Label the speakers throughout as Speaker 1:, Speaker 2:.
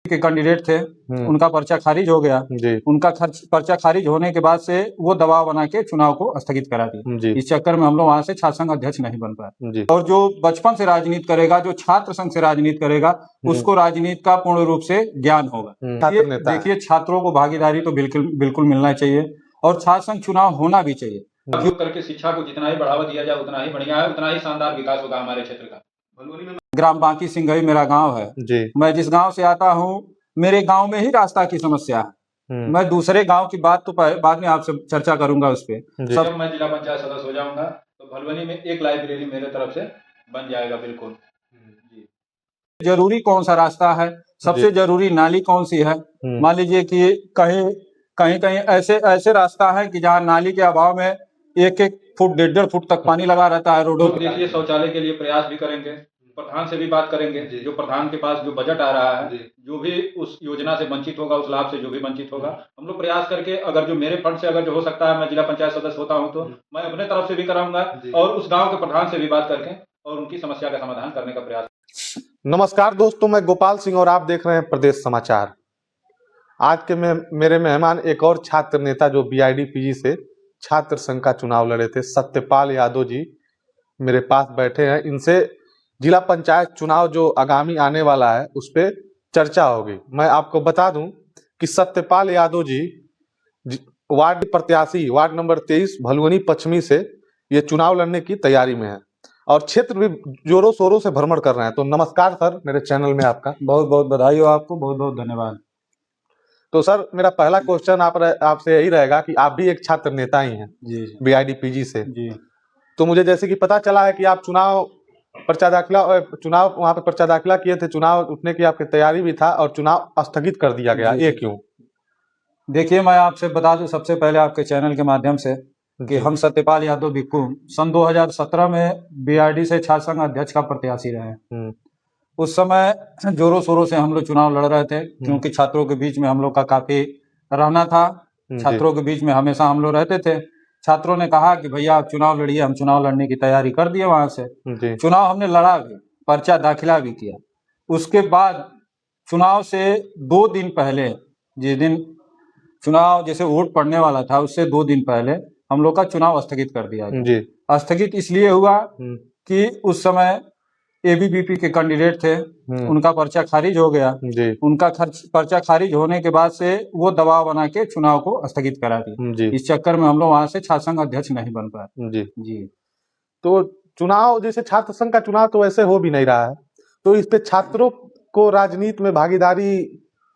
Speaker 1: के कैंडिडेट थे, उनका पर्चा खारिज हो गया
Speaker 2: जी।
Speaker 1: उनका पर्चा खारिज होने के बाद से वो दबाव बना के चुनाव को स्थगित करा दिया। इस चक्कर में हम लोग वहां से छात्र संघ अध्यक्ष नहीं बन पाए। और जो बचपन से राजनीति करेगा, जो छात्र संघ से राजनीति करेगा, उसको राजनीति का पूर्ण रूप से ज्ञान होगा। देखिए, छात्रों को भागीदारी तो बिल्कुल मिलना चाहिए और छात्र संघ चुनाव होना भी चाहिए। करके शिक्षा को जितना ही बढ़ावा दिया जाए उतना ही बढ़िया है, उतना ही शानदार विकास होगा हमारे क्षेत्र का। ग्राम बांकी सिंघई मेरा गांव है जी। मैं जिस गांव से आता हूं, मेरे गांव में ही रास्ता की समस्या है। मैं दूसरे गांव की बात तो बाद में आपसे चर्चा करूंगा उस पे। जब मैं जिला पंचायत सदस्य हो जाऊंगा तो भलवनी में एक लाइब्रेरी मेरे तरफ से बन जाएगा। बिल्कुल जरूरी कौन सा रास्ता है, सबसे जरूरी नाली कौन सी है। मान लीजिए कि कहीं ऐसे रास्ता है कि जहाँ नाली के अभाव में 1-1 फुट 1.5 फुट तक पानी लगा रहता है रोडों पर। देखिए, शौचालय के लिए प्रयास भी करेंगे, प्रधान से भी बात करेंगे। जो प्रधान के पास जो बजट आ रहा है, जो भी उस योजना से वंचित होगा, उस लाभ से जो भी वंचित होगा, हम लोग प्रयास करके अगर जो मेरे फंड से अगर जो हो सकता है, मैं जिला पंचायत सदस्य होता हूं तो मैं अपने तरफ से भी कराऊंगा और उस गांव के प्रधान से भी बात करके और उनकी समस्या का समाधान करने का प्रयास।
Speaker 2: नमस्कार दोस्तों, मैं गोपाल सिंह और आप देख रहे हैं प्रदेश समाचार। आज के मेरे मेहमान एक और छात्र नेता जो BID-PG से छात्र संघ का चुनाव लड़े थे, सत्यपाल यादव जी मेरे पास बैठे हैं। इनसे जिला पंचायत चुनाव जो आगामी आने वाला है उस पर चर्चा होगी। मैं आपको बता दूं कि सत्यपाल यादव जी वार्ड प्रत्याशी वार्ड नंबर 23 भलुवनी पश्चिमी से ये चुनाव लड़ने की तैयारी में है और क्षेत्र भी जोरों शोरों से भ्रमण कर रहे हैं। तो नमस्कार सर, मेरे चैनल में आपका
Speaker 1: बहुत बहुत बधाई हो, आपको बहुत बहुत धन्यवाद।
Speaker 2: तो सर, मेरा पहला क्वेश्चन आपसे यही रहेगा कि आप भी एक छात्र नेता ही हैं
Speaker 1: जी,
Speaker 2: BID-PG से
Speaker 1: जी।
Speaker 2: तो मुझे जैसे कि पता चला है कि आप चुनाव वहां पे पर्चा दाखिला किए थे, चुनाव उठने की आपकी तैयारी भी था और चुनाव स्थगित कर दिया गया, ये क्यों?
Speaker 1: देखिए, मैं आपसे बता दूं सबसे पहले आपके चैनल के माध्यम से कि हम सत्यपाल यादव बिक्कू सन 2017 में BID से छात्र संघ अध्यक्ष का प्रत्याशी रहे हैं। उस समय जोरों शोरों से हम लोग चुनाव लड़ रहे थे क्योंकि छात्रों के बीच में हम लोग का काफी रहना था। छात्रों के बीच में हमेशा हम लोग रहते थे। छात्रों ने कहा कि भैया आप चुनाव लड़िए, हम चुनाव लड़ने की तैयारी कर दिए। वहां से चुनाव हमने लड़ा भी, पर्चा दाखिला भी किया। उसके बाद चुनाव से 2 दिन पहले, जिस दिन चुनाव जैसे वोट पड़ने वाला था उससे 2 दिन पहले हम लोग का चुनाव स्थगित कर दिया गया। स्थगित इसलिए हुआ कि उस समय ABVP के कैंडिडेट थे, उनका पर्चा खारिज हो गया। उनका पर्चा खारिज होने के बाद से वो दबाव बना के चुनाव को स्थगित करा दिया। इस चक्कर में हम लोग वहां से छात्र संघ अध्यक्ष नहीं बन पाए। जी।
Speaker 2: तो चुनाव जैसे छात्र संघ का चुनाव तो वैसे हो भी नहीं रहा है, तो इस पे छात्रों को राजनीति में भागीदारी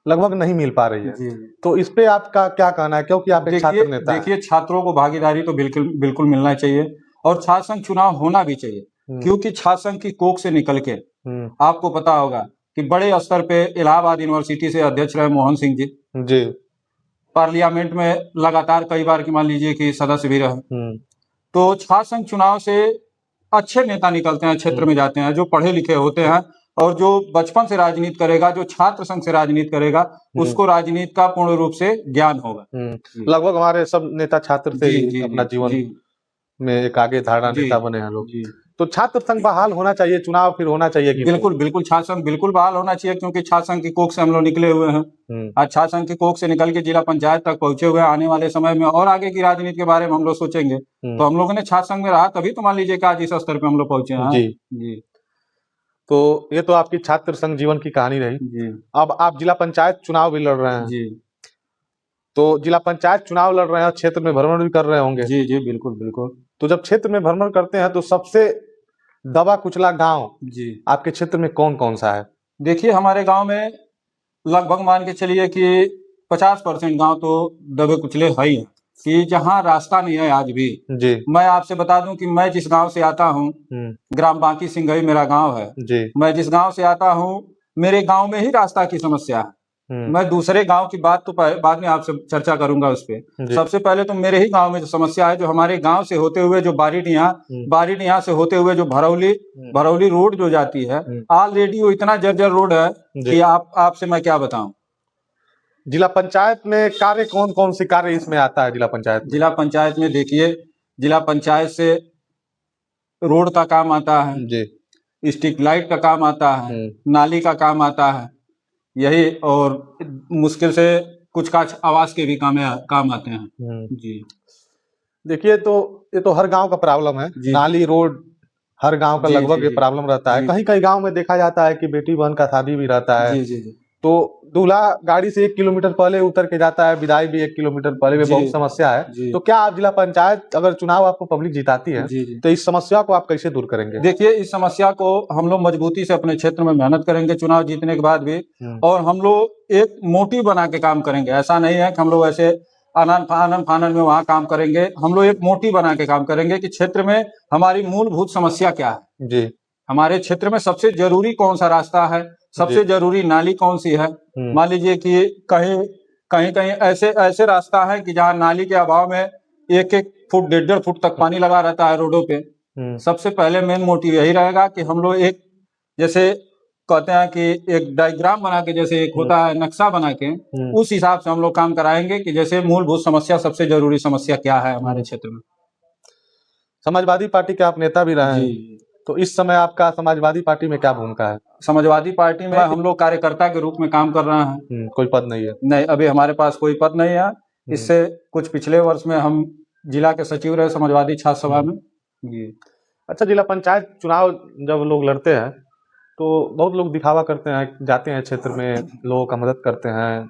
Speaker 2: लगभग नहीं मिल पा रही है। तो इस पे आपका क्या कहना है, क्योंकि आप एक छात्र नेता हैं?
Speaker 1: देखिए, छात्रों को भागीदारी तो बिल्कुल मिलना चाहिए और छात्र संघ चुनाव होना भी चाहिए क्योंकि छात्र संघ की कोख से निकल के आपको पता होगा कि बड़े स्तर पे इलाहाबाद यूनिवर्सिटी से अध्यक्ष रहे मोहन सिंह जी। पार्लियामेंट में लगातार कई बार की मान लीजिए कि सदस्य भी रहे। तो छात्र संघ चुनाव से अच्छे नेता निकलते हैं, क्षेत्र में जाते हैं, जो पढ़े लिखे होते हैं और जो बचपन से राजनीति करेगा, जो छात्र संघ से राजनीति करेगा, उसको राजनीति का पूर्ण रूप से ज्ञान होगा।
Speaker 2: लगभग हमारे सब नेता छात्र से ही अपना जीवन में एक आगे धारणा नेता बने हैं लोग। तो छात्र संघ बहाल होना चाहिए, चुनाव फिर होना चाहिए कि
Speaker 1: बिल्कुल छात्र संघ बिल्कुल बहाल होना चाहिए क्योंकि छात्र संघ की कोख से हम लोग निकले हुए हैं। आज छात्र संघ की कोख से निकल के जिला पंचायत तक पहुंचे हुए हैं। आने वाले समय में और आगे की राजनीति के बारे में हम लोग सोचेंगे। तो हम लोगों ने छात्र संघ में रहा तभी तो मान लीजिए कि आज इस स्तर पे हम लोग पहुंचे हैं। जी।
Speaker 2: तो ये तो आपकी छात्र संघ जीवन की कहानी रही। अब आप जिला पंचायत चुनाव भी लड़ रहे हैं जी। तो जिला पंचायत चुनाव लड़ रहे हैं, क्षेत्र में भ्रमण भी कर रहे होंगे।
Speaker 1: जी बिल्कुल।
Speaker 2: तो जब क्षेत्र में भ्रमण करते हैं तो सबसे दबा कुचला गांव
Speaker 1: जी
Speaker 2: आपके क्षेत्र में कौन कौन सा है?
Speaker 1: देखिए, हमारे गांव में लगभग मान के चलिए कि 50% गांव तो दबे कुचले है ही है कि जहां रास्ता नहीं है आज भी जी। मैं आपसे बता दूं कि मैं जिस गांव से आता हूं, ग्राम बांकी सिंघई मेरा गांव है जी। मैं जिस गांव से आता हूं, मेरे गांव में ही रास्ता की समस्या है। मैं दूसरे गांव की बात तो बाद में आपसे चर्चा करूंगा उस पे। सबसे पहले तो मेरे ही गांव में जो समस्या है, जो हमारे गांव से होते हुए जो बारीडिया से होते हुए जो भरौली रोड जो जाती है, ऑलरेडी वो इतना जर्जर रोड है कि आपसे मैं क्या बताऊं।
Speaker 2: जिला पंचायत में कार्य कौन कौन से कार्य इसमें आता है?
Speaker 1: जिला पंचायत में देखिए, जिला पंचायत से रोड का काम आता है जी, स्ट्रीट लाइट का काम आता है, नाली का काम आता है, यही, और मुश्किल से कुछ काछ आवास के भी काम आते हैं जी।
Speaker 2: देखिए, तो ये तो हर गांव का प्रॉब्लम है,
Speaker 1: जी
Speaker 2: नाली रोड हर गांव का
Speaker 1: जी
Speaker 2: लगभग
Speaker 1: जी
Speaker 2: ये
Speaker 1: जी
Speaker 2: प्रॉब्लम रहता है।
Speaker 1: जी
Speaker 2: कहीं कहीं गांव में देखा जाता है कि बेटी बहन का शादी भी रहता है,
Speaker 1: जी जी जी
Speaker 2: तो दूल्हा गाड़ी से 1 किलोमीटर पहले उतर के जाता है, विदाई भी 1 किलोमीटर पहले में,
Speaker 1: जी
Speaker 2: बहुत समस्या है।
Speaker 1: जी
Speaker 2: तो क्या आप जिला पंचायत अगर चुनाव आपको पब्लिक जिताती है
Speaker 1: जी जी
Speaker 2: तो इस समस्या को आप कैसे दूर करेंगे?
Speaker 1: देखिए, इस समस्या को हम लोग मजबूती से अपने क्षेत्र में मेहनत करेंगे चुनाव जीतने के बाद भी, और हम लोग एक मोटिव बना के काम करेंगे। ऐसा नहीं है कि हम लोग ऐसे आनन फानन में वहाँ काम करेंगे। हम लोग एक मोटिव बना के काम करेंगे कि क्षेत्र में हमारी मूलभूत समस्या क्या है,
Speaker 2: जी
Speaker 1: हमारे क्षेत्र में सबसे जरूरी कौन सा रास्ता है, सबसे जरूरी नाली कौन सी है। मान लीजिए कि कहीं कहीं कहीं ऐसे ऐसे रास्ता है कि जहाँ नाली के अभाव में 1-1 फुट 1.5 फुट तक पानी लगा रहता है रोडों पे। सबसे पहले मेन मोटिव यही रहेगा कि हम लोग एक, जैसे कहते हैं कि एक डायग्राम बना के, जैसे एक होता है नक्शा बना के, उस हिसाब से हम लोग काम कराएंगे कि जैसे मूलभूत समस्या, सबसे जरूरी समस्या क्या है हमारे क्षेत्र में।
Speaker 2: समाजवादी पार्टी के आप नेता भी रहे हैं,
Speaker 1: जी,
Speaker 2: तो इस समय आपका समाजवादी पार्टी में क्या भूमिका है?
Speaker 1: समाजवादी पार्टी में हम लोग कार्यकर्ता के रूप में काम कर रहे हैं।
Speaker 2: कोई पद नहीं है?
Speaker 1: नहीं, अभी हमारे पास कोई पद नहीं है। इससे कुछ पिछले वर्ष में हम जिला के सचिव रहे समाजवादी छात्र सभा में जी।
Speaker 2: अच्छा, जिला पंचायत चुनाव जब लोग लड़ते हैं तो बहुत लोग दिखावा करते हैं, जाते हैं क्षेत्र में, लोगों का मदद करते हैं,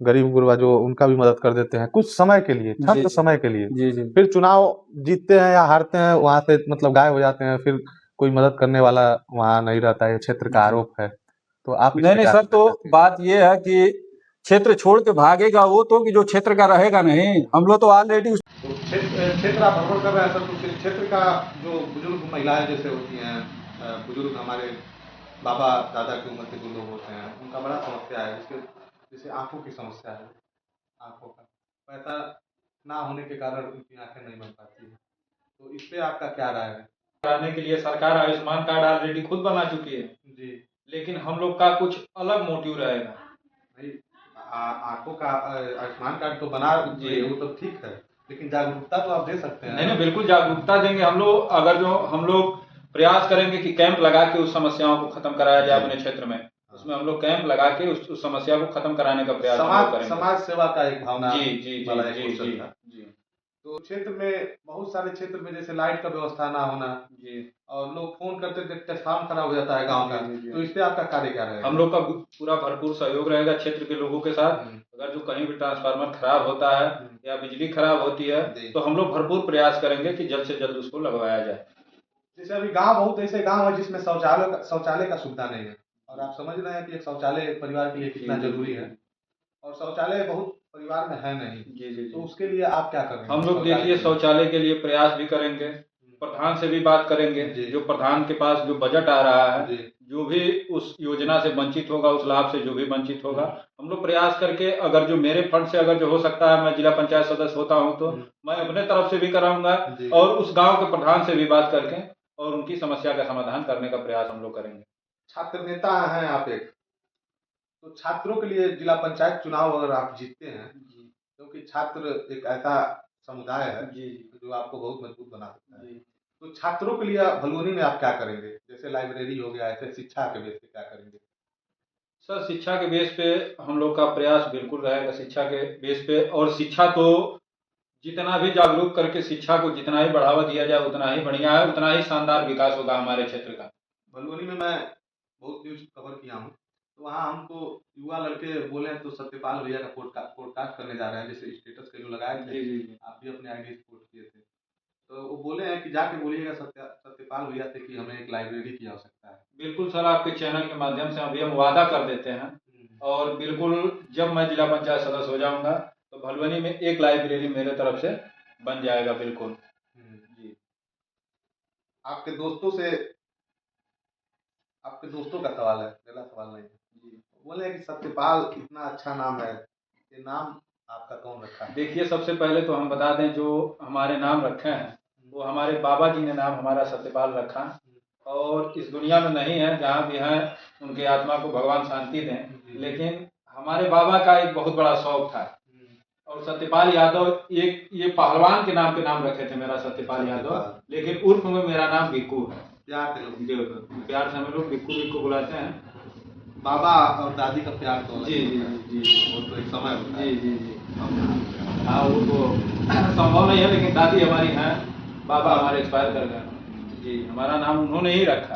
Speaker 2: गरीब गुरबा जो उनका भी मदद कर देते हैं कुछ समय के लिए, क्षण समय के लिए।
Speaker 1: जी जी
Speaker 2: फिर चुनाव जीतते हैं या हारते हैं, वहां से मतलब गायब हो जाते हैं, फिर कोई मदद करने वाला वहां नहीं रहता है, क्षेत्र का आरोप है। तो आप इस
Speaker 1: नहीं
Speaker 2: पे
Speaker 1: नहीं
Speaker 2: क्या
Speaker 1: सर,
Speaker 2: कहना
Speaker 1: तो
Speaker 2: चाहते हैं?
Speaker 1: बात ये है कि क्षेत्र छोड़ के भागेगा वो तो, कि जो क्षेत्र का रहेगा नहीं। हम लोग तो ऑलरेडी
Speaker 2: तो क्षेत्र आप भ्रमण कर रहे हैं सर, तो क्षेत्र का जो बुजुर्ग महिलाएं जैसे होती हैं, बुजुर्ग हमारे बाबा दादा की उम्र के जो लोग होते हैं, उनका बड़ा समस्या है, जिसके जैसे आंखों की समस्या है, आंखों का पैसा ना होने के कारण उनकी आंखें नहीं बन पाती है। तो इस पे आपका क्या राय है?
Speaker 1: कराने के लिए सरकार आयुष्मान कार्ड ऑलरेडी खुद बना चुकी है
Speaker 2: जी,
Speaker 1: लेकिन हम लोग का कुछ अलग मोटिव रहेगा।
Speaker 2: भाई आंखों का आयुष्मान कार्ड तो बना जी, वो तो ठीक है, लेकिन जागरूकता तो आप दे सकते हैं।
Speaker 1: नहीं नहीं, बिल्कुल जागरूकता देंगे हम लोग। अगर जो हम लोग प्रयास करेंगे कि कैंप लगा के उस समस्याओं को खत्म कराया जाए अपने क्षेत्र में, उसमें हम लोग कैंप लगा के उस समस्या को खत्म कराने का प्रयास हम लोग करेंगे।
Speaker 2: समाज सेवा का एक भावना
Speaker 1: जी जी
Speaker 2: वाला एक
Speaker 1: जी
Speaker 2: अवसर
Speaker 1: जी
Speaker 2: था।
Speaker 1: जी
Speaker 2: तो क्षेत्र में बहुत सारे क्षेत्र में जैसे लाइट का व्यवस्था ना होना
Speaker 1: जी,
Speaker 2: और लोग फोन करते देखते काम खराब हो जाता है गांव का, तो इस पे आपका कार्य क्या रहेगा?
Speaker 1: हम लोग का पूरा भरपूर सहयोग रहेगा क्षेत्र के लोगों के साथ। अगर जो कहीं भी ट्रांसफार्मर खराब होता है या बिजली खराब होती है तो हम लोग भरपूर प्रयास करेंगे कि जल्द से जल्द उसको लगवाया जाए।
Speaker 2: जैसे अभी गांव, बहुत ऐसे गांव है जिसमें शौचालय का सुविधा नहीं है, और आप समझ रहे हैं कि एक शौचालय परिवार के लिए कितना जरूरी है, और शौचालय बहुत परिवार में है नहीं।
Speaker 1: जी जी,
Speaker 2: तो उसके लिए आप क्या करेंगे?
Speaker 1: हम लोग देखिए शौचालय के लिए प्रयास भी करेंगे, प्रधान से भी बात करेंगे। जो प्रधान के पास जो बजट आ रहा है, जो भी उस योजना से वंचित होगा, उस लाभ से जो भी वंचित होगा, हम लोग प्रयास करके, अगर जो मेरे फंड से अगर जो हो सकता है, मैं जिला पंचायत सदस्य होता हूं तो मैं अपने तरफ से भी कराऊंगा, और उस गांव के प्रधान से भी बात करके और उनकी समस्या का समाधान करने का प्रयास हम लोग करेंगे।
Speaker 2: छात्र नेता हैं आप एक, तो छात्रों के लिए जिला पंचायत चुनाव अगर आप जीतते हैं, क्योंकि छात्र एक ऐसा समुदाय है जो आपको बहुत मजबूत बना सकता है, तो छात्रों के लिए भलुनी में आप क्या करेंगे? जैसे लाइब्रेरी हो गया, ऐसे शिक्षा के बेस पे क्या करेंगे?
Speaker 1: सर, शिक्षा के बेस पे हम लोग का प्रयास बिल्कुल रहेगा, शिक्षा के बेस पे। और शिक्षा तो जितना भी जागरूक करके शिक्षा को जितना ही बढ़ावा दिया जाए उतना ही बढ़िया है, उतना ही शानदार विकास होगा हमारे क्षेत्र का।
Speaker 2: भलुनी में मैं बहुत न्यूज कवर किया हूँ, तो वहाँ हमको युवा लड़के बोले तो सत्यपाल भैया का पॉडकास्ट करने जा रहे हैं, जैसे स्टेटस के जो लगाए थे, आप भी अपने आईडी से पोस्ट किए थे, तो वो बोले हैं कि जाके बोलिएगा सत्यपाल भैया से कि हमें एक लाइब्रेरी की आवश्यकता है।
Speaker 1: बिल्कुल सर, आपके चैनल के माध्यम से अभी हम वादा कर देते हैं, और बिल्कुल जब मैं जिला पंचायत सदस्य हो जाऊंगा तो भलुनी में एक लाइब्रेरी मेरे तरफ से बन जाएगा बिल्कुल जी।
Speaker 2: आपके दोस्तों का सवाल है, मेरा सवाल नहीं है। बोले कि सत्यपाल इतना अच्छा नाम है, ये नाम आपका कौन रखा है?
Speaker 1: देखिए, सबसे पहले तो हम बता दें, जो हमारे नाम रखे हैं वो हमारे बाबा जी ने नाम हमारा सत्यपाल रखा, और इस दुनिया में नहीं है, जहाँ भी हैं उनकी आत्मा को भगवान शांति दें। लेकिन हमारे बाबा का एक बहुत बड़ा शौक था, और सत्यपाल यादव एक ये पहलवान के नाम पे नाम रखे थे मेरा, सत्यपाल यादव, लेकिन उर्फ में मेरा नाम भिक्कू है। प्यार से हम लोग भिक्कू भिक्कू बुलाते हैं।
Speaker 2: बाबा और दादी का प्यार तो
Speaker 1: जी जी जी जी,
Speaker 2: वो तो एक समय होता है।
Speaker 1: जी जी जी, हाँ वो तो संभव नहीं है, लेकिन दादी हमारी हैं, बाबा हमारे एक्सपायर कर गए। जी, हमारा नाम उन्होंने ही रखा।